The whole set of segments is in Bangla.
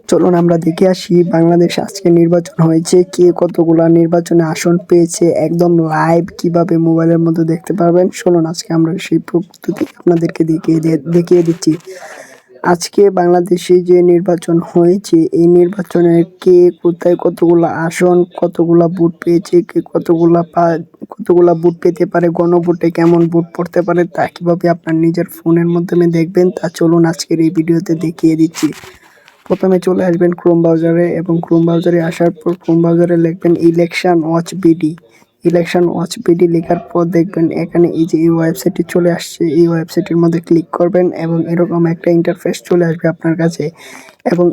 চলুন আমরা দেখে আসি বাংলাদেশ আজকে নির্বাচন হয়েছে, কে কতগুলা নির্বাচনে আসন পেয়েছে একদম লাইভ কিভাবে মোবাইলের মধ্যে দেখতে পারবেন। চলুন আজকে আমরা সেই পদ্ধতি আপনাদেরকে দেখিয়ে দিচ্ছি। আজকে বাংলাদেশে যে নির্বাচন হয়েছে এই নির্বাচনে কে কোথায় কতগুলা আসন কতগুলা ভোট পেয়েছে, কে কতগুলা ভোট পেতে পারে, গণভোটে কেমন ভোট পড়তে পারে তা কিভাবে আপনার নিজের ফোনের মাধ্যমে দেখবেন তা চলুন আজকের এই ভিডিওতে দেখিয়ে দিচ্ছি। প্রথমে চলে আসবেন ক্রোম ব্রাউজারে এবং ক্রোম ব্রাউজারে আসার পর ক্রোম ব্রাউজারে লিখবেন election watch BD. Election watch BD লেখার পর দেখবেন এখানে এই যে এই ওয়েবসাইটটি চলে আসছে। এই ওয়েবসাইটের মধ্যে ক্লিক করবেন এবং এরকম একটা ইন্টারফেস চলে আসবে আপনার কাছে এবং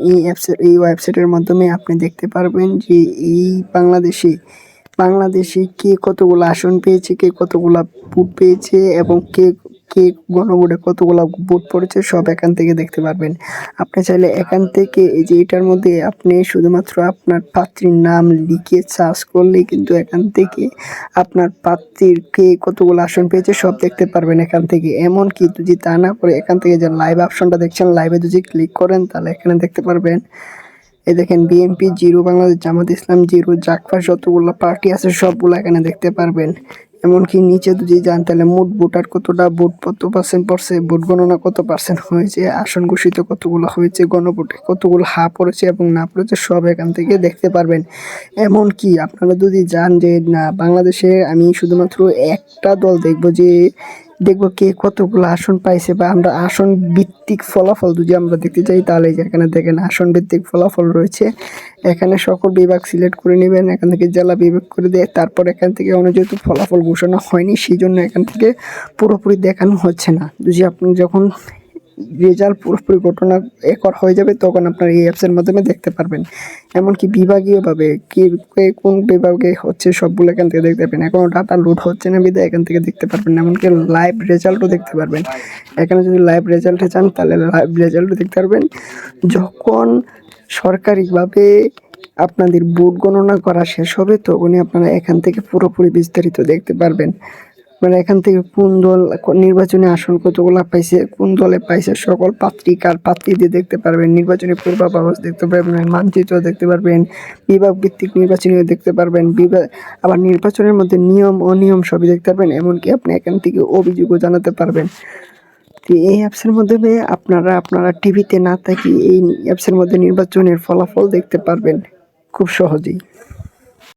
এই ওয়েবসাইটের মাধ্যমে আপনি দেখতে পারবেন যে এই বাংলাদেশে কে কতগুলো আসন পেয়েছে, কে কতগুলা ভোট পেয়েছে এবং কে কে গণভোটে কতগুলা ভোট পড়েছে সব এখান থেকে দেখতে পারবেন। আপনি চাইলে এখান থেকে এই যে এটার মধ্যে আপনি শুধুমাত্র আপনার প্রার্থীর নাম লিখে সার্চ করলেই কিন্তু এখান থেকে আপনার প্রার্থীর কে কতগুলো আসন পেয়েছে সব দেখতে পারবেন এখান থেকে। এমনকি যদি তা না করে এখান থেকে যে লাইভ অপশনটা দেখছেন, লাইভে যদি ক্লিক করেন তাহলে এখানে দেখতে পারবেন এই দেখেন বিএনপি 0, বাংলাদেশ জামাত ইসলাম 0, জাকফা যতগুলো পার্টি আছে সবগুলো এখানে দেখতে পারবেন। এমনকি নিচে যদি যান তাহলে মোট ভোটার কতটা, ভোট কত পার্সেন্ট পড়ছে, ভোট গণনা কত পার্সেন্ট হয়েছে, আসন ঘোষিত কতগুলো হয়েছে, গণভোটে কতগুলো হা পড়েছে এবং না পড়েছে সব এখান থেকে দেখতে পারবেন। এমনকি আপনারা যদি যান যে না বাংলাদেশে আমি শুধুমাত্র একটা দল দেখবো কে কতগুলো আসন পাইছে বা আমরা আসন ভিত্তিক ফলাফল যদি আমরা দেখতে চাই তাহলে এখানে দেখেন আসন ভিত্তিক ফলাফল রয়েছে। এখানে সকল বিভাগ সিলেক্ট করে নেবেন, এখান থেকে জেলা বিভাগ করে দেয়, তারপর এখান থেকে যেহেতু ফলাফল ঘোষণা হয়নি সেই জন্য এখান থেকে পুরোপুরি দেখানো হচ্ছে না। যদি আপনি যখন রেজাল্ট পুরোপুরি ঘটনা একর হয়ে যাবে তখন আপনার এই অ্যাপসের মাধ্যমে দেখতে পারবেন। এমনকি বিভাগীয়ভাবে কোন বিভাগে হচ্ছে সবগুলো এখান থেকে দেখতে পাবেন। এখনও ডাটা লোড হচ্ছে না বিধায় এখান থেকে দেখতে পারবেন, এমনকি লাইভ রেজাল্টও দেখতে পারবেন। এখানে যদি লাইভ রেজাল্টে চান তাহলে লাইভ রেজাল্টও দেখতে পারবেন। যখন সরকারিভাবে আপনাদের ভোট গণনা করা শেষ হবে তখনই আপনারা এখান থেকে পুরোপুরি বিস্তারিত দেখতে পারবেন। মানে এখান থেকে কোন দল নির্বাচনী আসন কতগুলো পাইছে, কোন দলে পাইছে, সকল প্রার্থীদের দেখতে পারবেন, নির্বাচনী পূর্বাভাস দেখতে পারবেন, মানচিত্র দেখতে পারবেন, বিভাগ ভিত্তিক নির্বাচনীও দেখতে পারবেন, আবার নির্বাচনের মধ্যে নিয়ম অনিয়ম সবই দেখতে পারবেন। এমনকি আপনি এখান থেকে অভিযোগও জানাতে পারবেন। তো এই অ্যাপসের মাধ্যমে আপনারা টিভিতে না থাকি এই অ্যাপসের মধ্যে নির্বাচনের ফলাফল দেখতে পারবেন খুব সহজেই।